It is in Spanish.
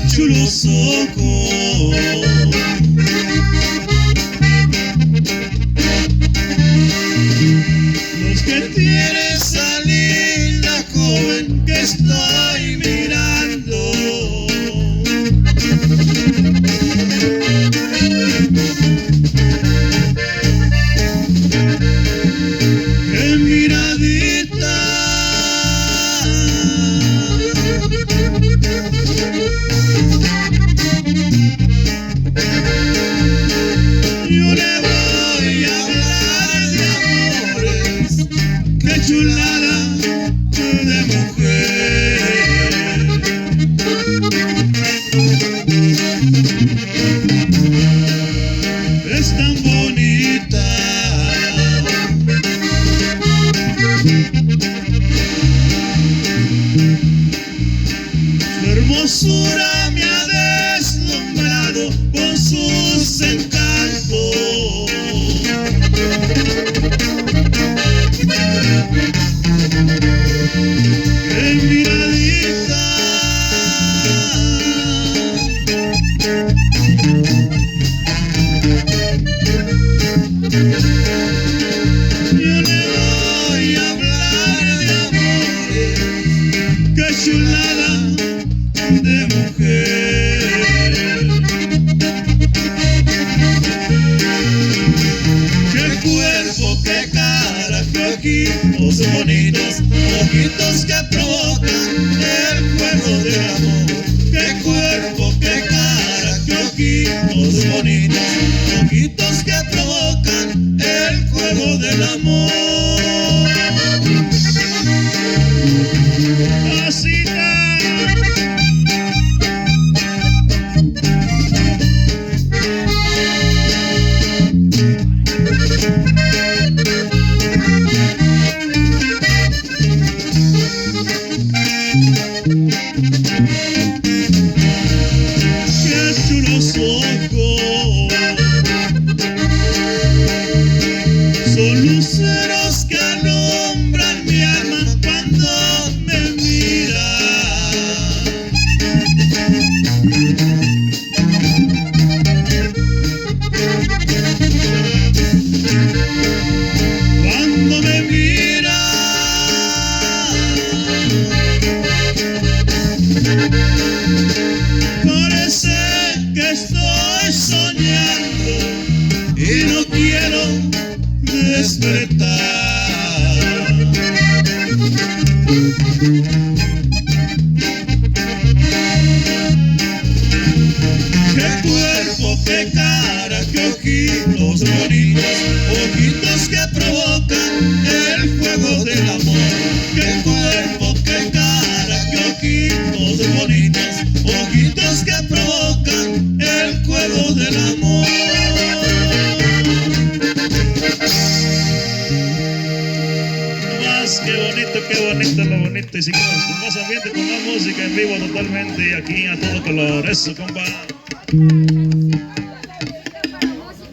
Chulos ojos, los que tiene esa linda joven que estoy mirando. Qué miradita, yo le voy a hablar de amores, qué chulada de mujer. Es tan bonita, su hermosura me ha deslumbrado con sus encantos. bonitos, ojitos que provocan el fuego del amor. Qué cuerpo, qué cara, qué ojitos bonitos, ojitos que provocan el fuego del amor. Casita. Qué chulos ojos, son luceros que alumbran mi alma cuando me miran. Cuando me parece que estoy soñando y no quiero despertar. Qué cuerpo, qué cara, qué ojitos bonitos, ojitos que provocan el fuego del amor. Qué cuerpo, qué cara, qué ojitos bonitos, ojitos que provocan el fuego del amor. Más, qué bonito lo bonito. Y seguimos con más ambiente, con más música en vivo totalmente y aquí a todo color. Eso, compa.